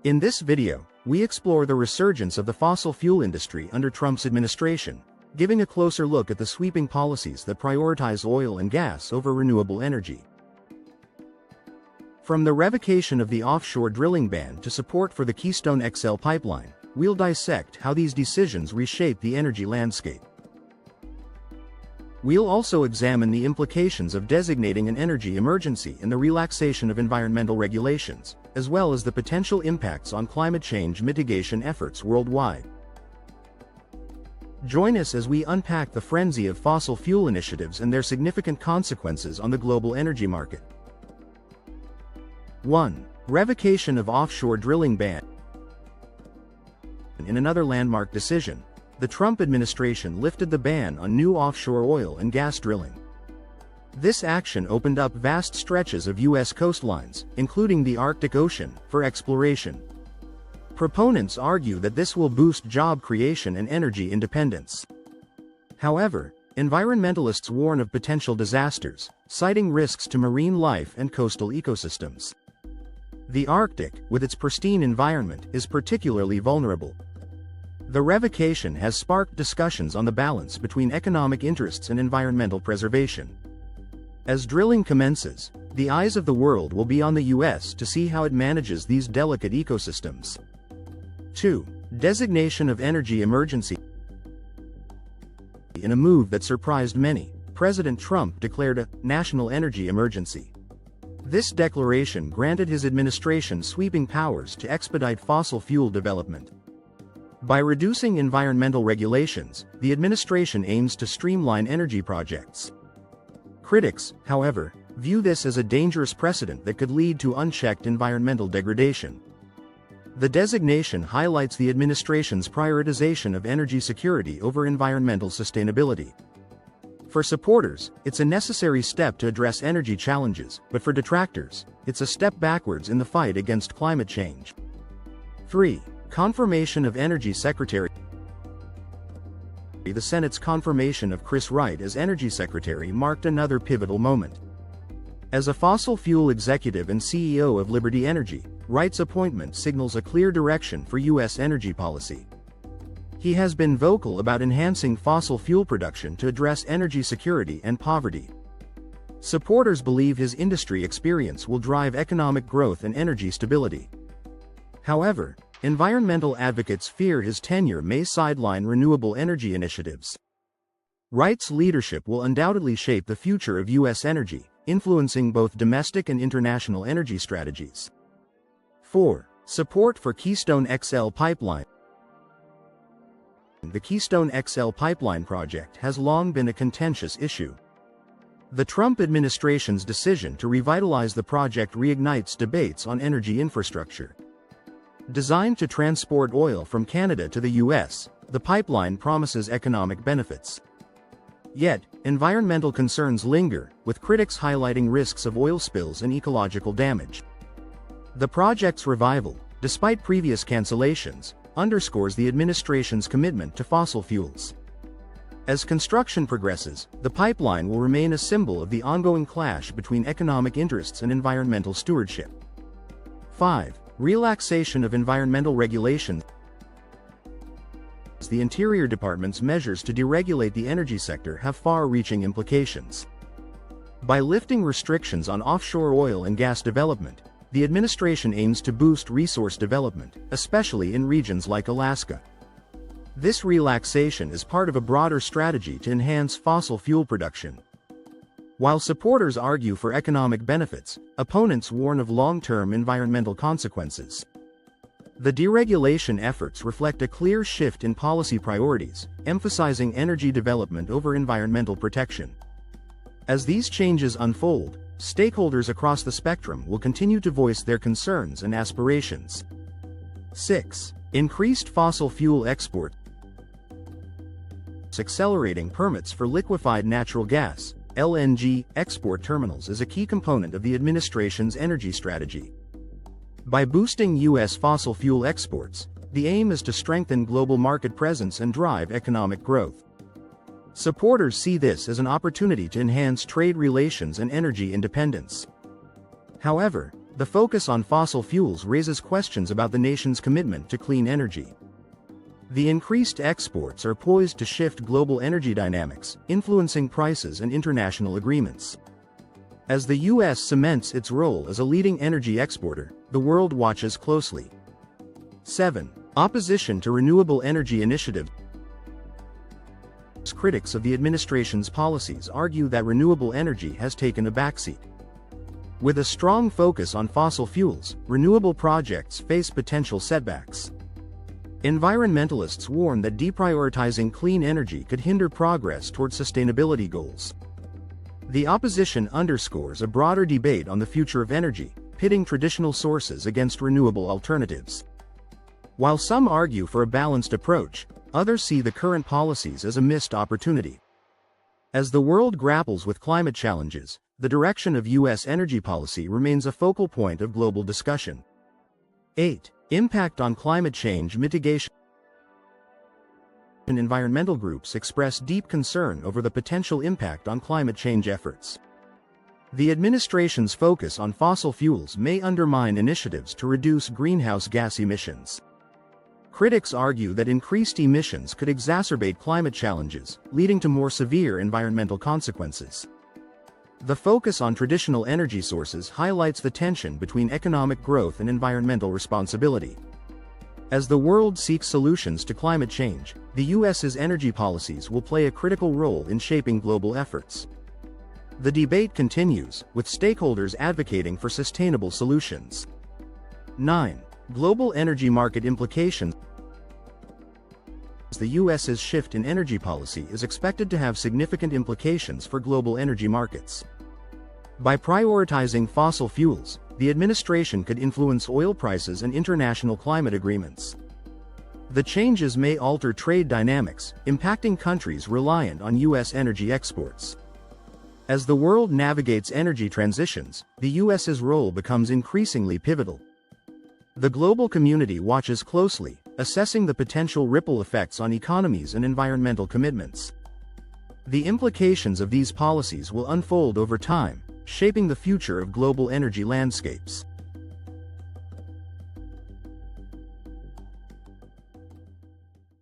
In this video, we explore the resurgence of the fossil fuel industry under Trump's administration, giving a closer look at the sweeping policies that prioritize oil and gas over renewable energy. From the revocation of the offshore drilling ban to support for the Keystone XL pipeline, we'll dissect how these decisions reshape the energy landscape. We'll also examine the implications of designating an energy emergency and the relaxation of environmental regulations, as well as the potential impacts on climate change mitigation efforts worldwide. Join us as we unpack the frenzy of fossil fuel initiatives and their significant consequences on the global energy market. 1. Revocation of offshore drilling ban. In another landmark decision, the Trump administration lifted the ban on new offshore oil and gas drilling. This action opened up vast stretches of U.S. coastlines, including the Arctic Ocean, for exploration. Proponents argue that this will boost job creation and energy independence. However, environmentalists warn of potential disasters, citing risks to marine life and coastal ecosystems. The Arctic, with its pristine environment, is particularly vulnerable. The revocation has sparked discussions on the balance between economic interests and environmental preservation. As drilling commences, the eyes of the world will be on the U.S. to see how it manages these delicate ecosystems. 2. Designation of energy emergency. In a move that surprised many, President Trump declared a national energy emergency. This declaration granted his administration sweeping powers to expedite fossil fuel development. By reducing environmental regulations, the administration aims to streamline energy projects. Critics, however, view this as a dangerous precedent that could lead to unchecked environmental degradation. The designation highlights the administration's prioritization of energy security over environmental sustainability. For supporters, it's a necessary step to address energy challenges, but for detractors, it's a step backwards in the fight against climate change. 3. Confirmation of Energy Secretary. The Senate's confirmation of Chris Wright as Energy Secretary marked another pivotal moment. As a fossil fuel executive and CEO of Liberty Energy, Wright's appointment signals a clear direction for U.S. energy policy. He has been vocal about enhancing fossil fuel production to address energy security and poverty. Supporters believe his industry experience will drive economic growth and energy stability. However, environmental advocates fear his tenure may sideline renewable energy initiatives. Wright's leadership will undoubtedly shape the future of U.S. energy, influencing both domestic and international energy strategies. 4. Support for Keystone XL pipeline. The Keystone XL pipeline project has long been a contentious issue. The Trump administration's decision to revitalize the project reignites debates on energy infrastructure. Designed to transport oil from Canada to the U.S., the pipeline promises economic benefits. Yet, environmental concerns linger, with critics highlighting risks of oil spills and ecological damage. The project's revival, despite previous cancellations, underscores the administration's commitment to fossil fuels. As construction progresses, the pipeline will remain a symbol of the ongoing clash between economic interests and environmental stewardship. 5. Relaxation of environmental regulations. The Interior Department's measures to deregulate the energy sector have far-reaching implications. By lifting restrictions on offshore oil and gas development, the administration aims to boost resource development, especially in regions like Alaska. This relaxation is part of a broader strategy to enhance fossil fuel production. While supporters argue for economic benefits, opponents warn of long-term environmental consequences. The deregulation efforts reflect a clear shift in policy priorities, emphasizing energy development over environmental protection. As these changes unfold, stakeholders across the spectrum will continue to voice their concerns and aspirations. 6. Increased fossil fuel export. Accelerating permits for liquefied natural gas (LNG) export terminals is a key component of the administration's energy strategy. By boosting U.S. fossil fuel exports, the aim is to strengthen global market presence and drive economic growth. Supporters see this as an opportunity to enhance trade relations and energy independence. However, The focus on fossil fuels raises questions about the nation's commitment to clean energy. The increased exports are poised to shift global energy dynamics, influencing prices and international agreements. As the U.S. cements its role as a leading energy exporter, the world watches closely. 7. Opposition to renewable energy initiatives. Critics of the administration's policies argue that renewable energy has taken a backseat. With a strong focus on fossil fuels, renewable projects face potential setbacks. Environmentalists warn that deprioritizing clean energy could hinder progress toward sustainability goals. The opposition underscores a broader debate on the future of energy, pitting traditional sources against renewable alternatives. While some argue for a balanced approach, others see the current policies as a missed opportunity. As the world grapples with climate challenges, the direction of U.S. energy policy remains a focal point of global discussion. 8. Impact on climate change mitigation. Environmental groups express deep concern over the potential impact on climate change efforts. The administration's focus on fossil fuels may undermine initiatives to reduce greenhouse gas emissions. Critics argue that increased emissions could exacerbate climate challenges, leading to more severe environmental consequences. The focus on traditional energy sources highlights the tension between economic growth and environmental responsibility. As the world seeks solutions to climate change, the U.S.'s energy policies will play a critical role in shaping global efforts. The debate continues, with stakeholders advocating for sustainable solutions. 9. Global energy market implications. The U.S.'s shift in energy policy is expected to have significant implications for global energy markets. By prioritizing fossil fuels, the administration could influence oil prices and international climate agreements. The changes may alter trade dynamics, impacting countries reliant on U.S. energy exports. As the world navigates energy transitions, the U.S.'s role becomes increasingly pivotal. The global community watches closely, assessing the potential ripple effects on economies and environmental commitments. The implications of these policies will unfold over time, shaping the future of global energy landscapes.